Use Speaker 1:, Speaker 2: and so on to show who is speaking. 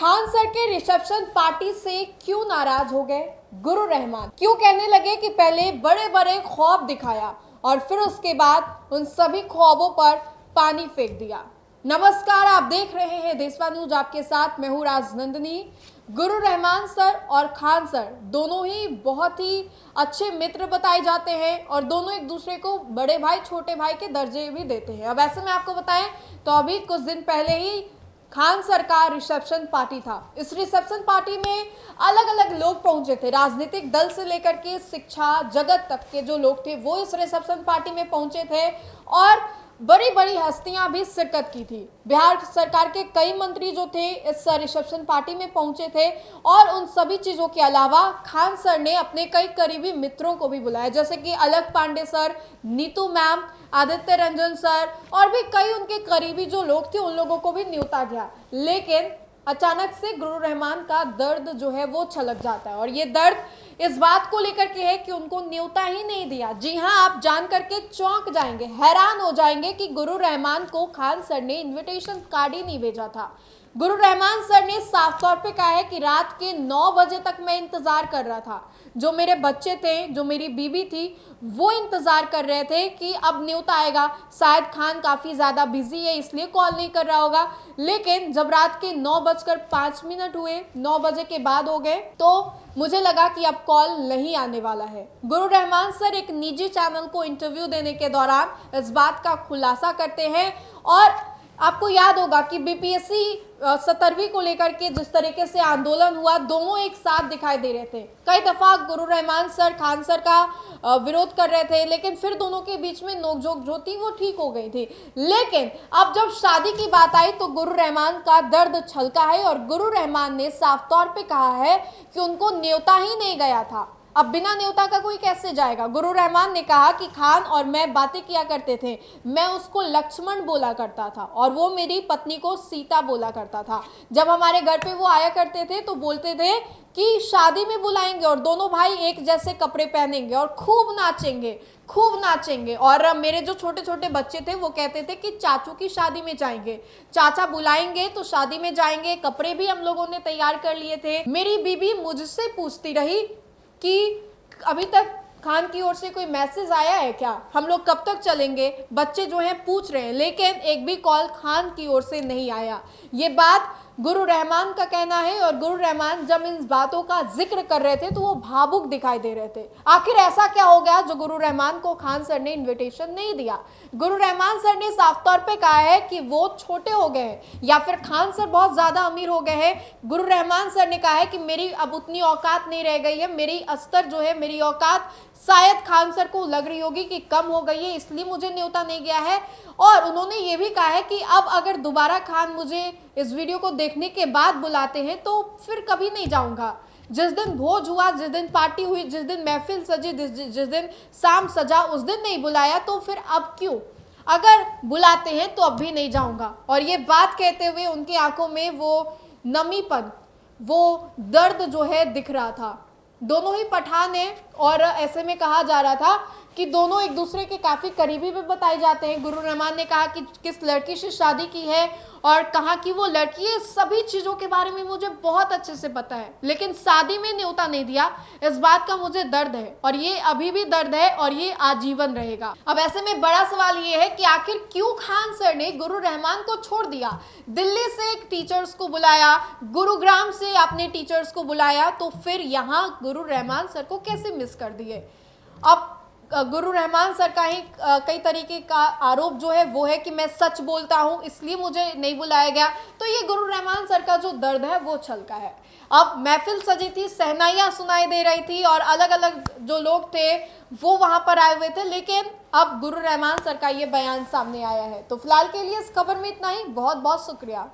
Speaker 1: Khan sir के reception party से क्यों नाराज हो गए गुरु रहमान? क्यों कहने लगे कि पहले बड़े बड़े ख्वाब दिखाया और फिर उसके बाद उन सभी ख्वाबों पर पानी फेंक दिया? नमस्कार, आप देख रहे हैं देशवा न्यूज, आपके साथ मैं हूं राजनंदिनी। गुरु रहमान सर और खान सर दोनों ही बहुत ही अच्छे मित्र बताए जाते हैं और दोनों एक दूसरे को बड़े भाई छोटे भाई के दर्जे भी देते हैं। अब ऐसे में आपको बताएं तो अभी कुछ दिन पहले ही खान सर का रिसेप्शन पार्टी था। इस रिसेप्शन पार्टी में अलग अलग लोग पहुंचे थे, राजनीतिक दल से लेकर के शिक्षा जगत तक के जो लोग थे वो इस रिसेप्शन पार्टी में पहुंचे थे और बड़ी बड़ी हस्तियां भी शिरकत की थी। बिहार सरकार के कई मंत्री जो थे इस रिसेप्शन पार्टी में पहुंचे थे और उन सभी चीजों के अलावा खान सर ने अपने कई करीबी मित्रों को भी बुलाया, जैसे कि Alakh Pandey sir, Neetu ma'am, Aditya Ranjan sir और भी कई उनके करीबी जो लोग थे उन लोगों को भी न्योता गया। लेकिन अचानक से गुरु रहमान का दर्द जो है वो छलक जाता है और ये दर्द इस बात को लेकर के है कि उनको न्योता ही नहीं दिया। जी हाँ, आप जान करके चौंक जाएंगे, हैरान हो जाएंगे कि गुरु रहमान को खान सर ने इनविटेशन कार्ड ही नहीं भेजा था। गुरु रहमान सर ने साफ तौर पे कहा है कि रात के 9 बजे तक मैं इंतजार कर रहा था। जो मेरे बच्चे थे, जो मेरी बीबी थी, वो इंतजार कर रहे थे कि अब न्योता आएगा। शायद खान काफी ज्यादा बिजी है इसलिए कॉल नहीं कर रहा होगा। लेकिन जब रात के 9:05 हुए, 9 बजे के बाद हो गए, तो मुझे लगा कि अब कॉल नहीं आने वाला है। गुरु रहमान सर एक निजी चैनल को इंटरव्यू देने के दौरान इस बात का खुलासा करते हैं और आपको याद होगा कि बीपीएससी 17वीं को लेकर के जिस तरीके से आंदोलन हुआ, दोनों एक साथ दिखाई दे रहे थे। कई दफा गुरु रहमान सर खान सर का विरोध कर रहे थे, लेकिन फिर दोनों के बीच में नोकझोंक जो थी वो ठीक हो गई थी। लेकिन अब जब शादी की बात आई तो गुरु रहमान का दर्द छलका है और गुरु रहमान ने साफ तौर पे कहा है कि उनको न्योता ही नहीं गया था। अब बिना न्योता का कोई कैसे जाएगा? गुरु रहमान ने कहा कि खान और मैं बातें किया करते थे, मैं उसको लक्ष्मण बोला करता था और वो मेरी पत्नी को सीता बोला करता था। जब हमारे घर पे वो आया करते थे तो बोलते थे कि शादी में बुलाएंगे और दोनों भाई एक जैसे कपड़े पहनेंगे और खूब नाचेंगे। और मेरे जो छोटे छोटे बच्चे थे वो कहते थे कि चाचू की शादी में जाएंगे, चाचा बुलाएंगे तो शादी में जाएंगे। कपड़े भी हम लोगों ने तैयार कर लिए थे। मेरी बीबी मुझसे पूछती रही कि अभी तक खान की ओर से कोई मैसेज आया है क्या, हम लोग कब तक चलेंगे? बच्चे जो हैं पूछ रहे हैं, लेकिन एक भी कॉल खान की ओर से नहीं आया। ये बात गुरु रहमान का कहना है और गुरु रहमान जब इन बातों का जिक्र कर रहे थे तो वो भावुक दिखाई दे रहे थे। आखिर ऐसा क्या हो गया जो गुरु रहमान को खान सर ने इनविटेशन नहीं दिया? गुरु रहमान सर ने साफ तौर पे कहा है कि वो छोटे हो गए हैं या फिर खान सर बहुत ज्यादा अमीर हो गए हैं। गुरु रहमान सर ने कहा है कि मेरी अब उतनी औकात नहीं रह गई है, मेरी अस्तर जो है, मेरी औकात शायद खान सर को लग रही होगी कि कम हो गई है, इसलिए मुझे न्योता नहीं गया है। और उन्होंने ये भी कहा है कि अब अगर दोबारा खान मुझे इस वीडियो को देखने के बाद बुलाते हैं तो फिर कभी नहीं जाऊंगा। जिस दिन भोज हुआ, जिस दिन पार्टी हुई, जिस दिन महफिल सजी, जिस दिन शाम सजा, उस दिन नहीं बुलाया तो फिर अब क्यों? अगर बुलाते हैं तो अब भी नहीं जाऊंगा। और ये बात कहते हुए उनकी आंखों में वो नमीपन, वो दर्द जो है दिख रहा था। दोनों ही पठान हैं और ऐसे में कहा जा रहा था कि दोनों एक दूसरे के काफी करीबी भी बताए जाते हैं। गुरु रहमान ने कहा कि किस लड़की से शादी की है और कहा कि वो लड़की है, सभी चीजों के बारे में मुझे बहुत अच्छे से पता है, लेकिन शादी में न्योता नहीं दिया, इस बात का मुझे दर्द है और ये अभी भी दर्द है और ये आजीवन रहेगा। अब ऐसे में बड़ा सवाल ये है कि आखिर क्यों खान सर ने गुरु रहमान को छोड़ दिया? दिल्ली से एक टीचर्स को बुलाया, गुरुग्राम से अपने टीचर्स को बुलाया, तो फिर यहाँ गुरु रहमान सर को कैसे मिस कर दिए? अब गुरु रहमान सर का ही कई तरीके का आरोप जो है वो है कि मैं सच बोलता हूं इसलिए मुझे नहीं बुलाया गया। तो ये गुरु रहमान सर का जो दर्द है वो छलका है। अब महफिल सजी थी, शहनाइयां सुनाई दे रही थी और अलग अलग जो लोग थे वो वहां पर आए हुए थे, लेकिन अब गुरु रहमान सर का ये बयान सामने आया है। तो फिलहाल के लिए इस खबर में इतना ही। बहुत बहुत शुक्रिया।